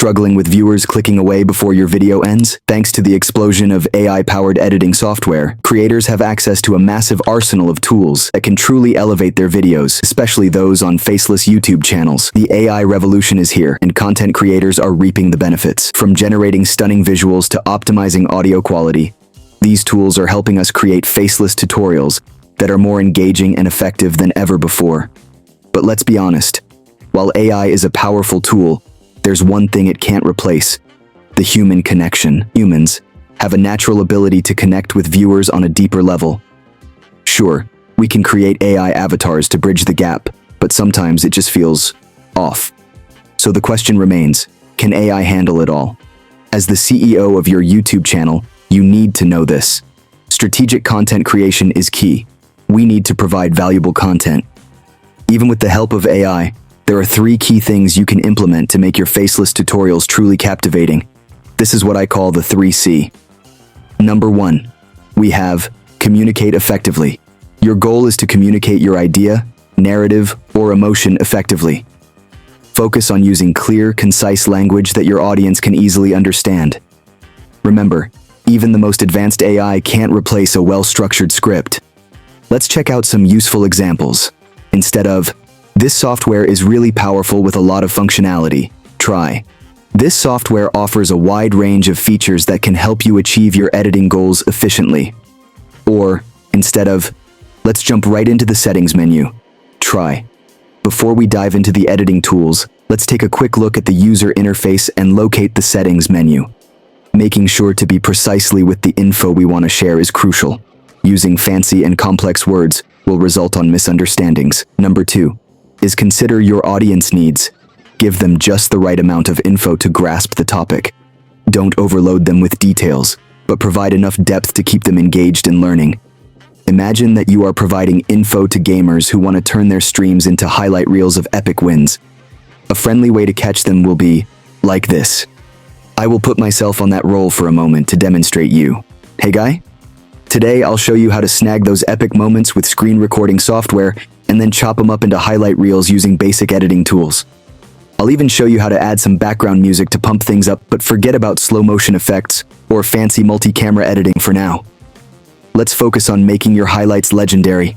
Struggling with viewers clicking away before your video ends? Thanks to the explosion of AI-powered editing software, creators have access to a massive arsenal of tools that can truly elevate their videos, especially those on Faceless YouTube channels. The AI revolution is here, and content creators are reaping the benefits. From generating stunning visuals to optimizing audio quality, these tools are helping us create faceless tutorials that are more engaging and effective than ever before. But let's be honest, while AI is a powerful tool, there's one thing it can't replace: the human connection. Humans have a natural ability to connect with viewers on a deeper level. Sure, we can create AI avatars to bridge the gap, but sometimes it just feels off. So the question remains, can AI handle it all? As the CEO of your YouTube channel, you need to know this. Strategic content creation is key. We need to provide valuable content. Even with the help of AI, there are 3 key things you can implement to make your faceless tutorials truly captivating. This is what I call the 3C. Number 1, we have communicate effectively. Your goal is to communicate your idea, narrative, or emotion effectively. Focus on using clear, concise language that your audience can easily understand. Remember, even the most advanced AI can't replace a well-structured script. Let's check out some useful examples. Instead of, "This software is really powerful with a lot of functionality," try, "This software offers a wide range of features that can help you achieve your editing goals efficiently." Or, instead of, "Let's jump right into the settings menu," try, "Before we dive into the editing tools, let's take a quick look at the user interface and locate the settings menu." Making sure to be precisely with the info we want to share is crucial. Using fancy and complex words will result on misunderstandings. Number 2 is consider your audience needs. Give them just the right amount of info to grasp the topic. Don't overload them with details, but provide enough depth to keep them engaged in learning. Imagine that you are providing info to gamers who want to turn their streams into highlight reels of epic wins. A friendly way to catch them will be like this. I will put myself on that role for a moment to demonstrate you. Hey guy? Today I'll show you how to snag those epic moments with screen recording software and then chop them up into highlight reels using basic editing tools. I'll even show you how to add some background music to pump things up, but forget about slow motion effects or fancy multi-camera editing for now. Let's focus on making your highlights legendary.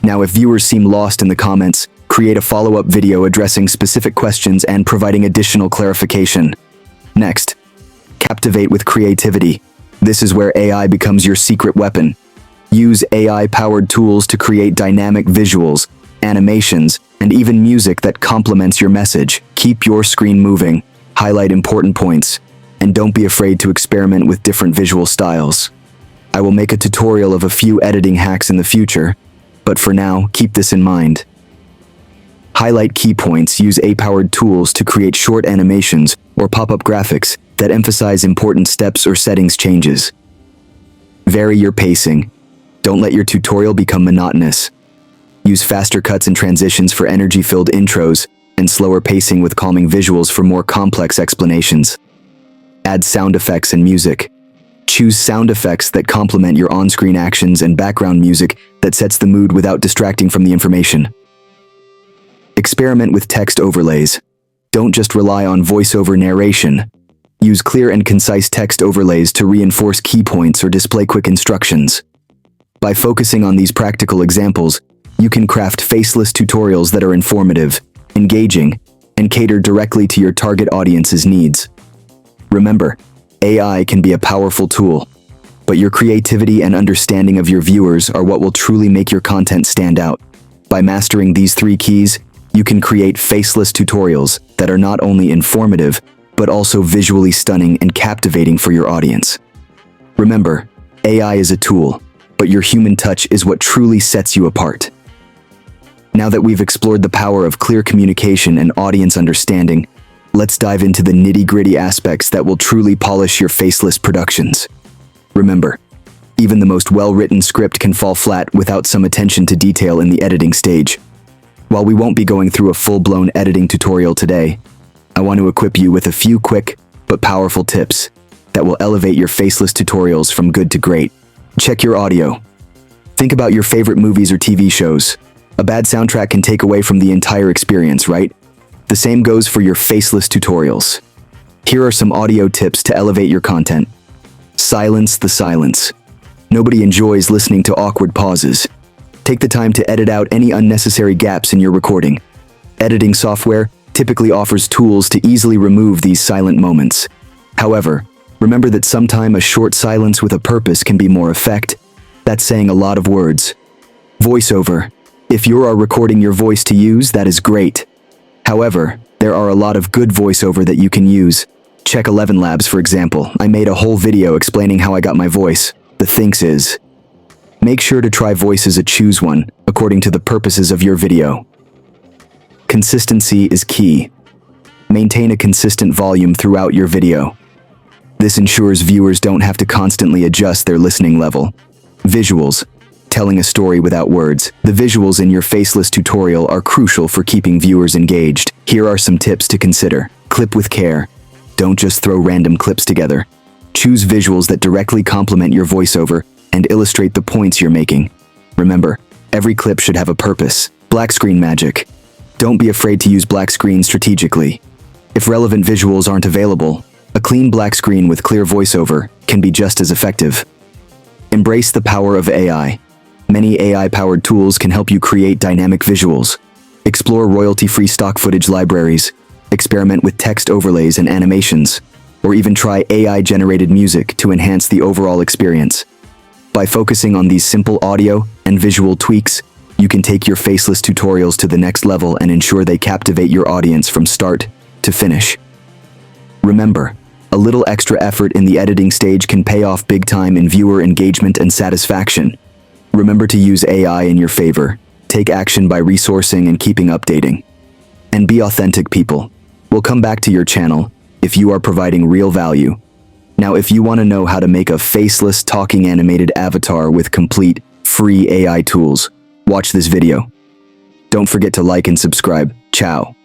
Now, if viewers seem lost in the comments, create a follow-up video addressing specific questions and providing additional clarification. Next, captivate with creativity. This is where AI becomes your secret weapon. Use AI-powered tools to create dynamic visuals, animations, and even music that complements your message. Keep your screen moving, highlight important points, and don't be afraid to experiment with different visual styles. I will make a tutorial of a few editing hacks in the future, but for now, keep this in mind. Highlight key points. Use AI-powered tools to create short animations or pop-up graphics that emphasize important steps or settings changes. Vary your pacing. Don't let your tutorial become monotonous. Use faster cuts and transitions for energy-filled intros and slower pacing with calming visuals for more complex explanations. Add sound effects and music. Choose sound effects that complement your on-screen actions and background music that sets the mood without distracting from the information. Experiment with text overlays. Don't just rely on voiceover narration. Use clear and concise text overlays to reinforce key points or display quick instructions. By focusing on these practical examples, you can craft faceless tutorials that are informative, engaging, and cater directly to your target audience's needs. Remember, AI can be a powerful tool, but your creativity and understanding of your viewers are what will truly make your content stand out. By mastering these 3 keys, you can create faceless tutorials that are not only informative, but also visually stunning and captivating for your audience. Remember, AI is a tool, but your human touch is what truly sets you apart. Now that we've explored the power of clear communication and audience understanding, let's dive into the nitty-gritty aspects that will truly polish your faceless productions. Remember, even the most well-written script can fall flat without some attention to detail in the editing stage. While we won't be going through a full-blown editing tutorial today, I want to equip you with a few quick but powerful tips that will elevate your faceless tutorials from good to great. Check your audio. Think about your favorite movies or TV shows. A bad soundtrack can take away from the entire experience, right? The same goes for your faceless tutorials. Here are some audio tips to elevate your content. Silence the silence. Nobody enjoys listening to awkward pauses. Take the time to edit out any unnecessary gaps in your recording. Editing software typically offers tools to easily remove these silent moments. However, remember that sometimes a short silence with a purpose can be more effective. That's saying a lot of words. Voiceover. If you are recording your voice to use, that is great. However, there are a lot of good voiceover that you can use. Check 11 Labs, for example. I made a whole video explaining how I got my voice. The thinks is, make sure to try voice as a choose one, according to the purposes of your video. Consistency is key. Maintain a consistent volume throughout your video. This ensures viewers don't have to constantly adjust their listening level. Visuals. Telling a story without words. The visuals in your Faceless tutorial are crucial for keeping viewers engaged. Here are some tips to consider. Clip with care. Don't just throw random clips together. Choose visuals that directly complement your voiceover and illustrate the points you're making. Remember, every clip should have a purpose. Black screen magic. Don't be afraid to use black screen strategically. If relevant visuals aren't available, a clean black screen with clear voiceover can be just as effective. Embrace the power of AI. Many AI-powered tools can help you create dynamic visuals. Explore royalty-free stock footage libraries, experiment with text overlays and animations, or even try AI-generated music to enhance the overall experience. By focusing on these simple audio and visual tweaks, you can take your Faceless tutorials to the next level and ensure they captivate your audience from start to finish. Remember, a little extra effort in the editing stage can pay off big time in viewer engagement and satisfaction. Remember to use AI in your favor. Take action by resourcing and keeping updating. And be authentic, people. We'll come back to your channel if you are providing real value. Now, if you want to know how to make a faceless talking animated avatar with complete free AI tools, watch this video. Don't forget to like and subscribe. Ciao.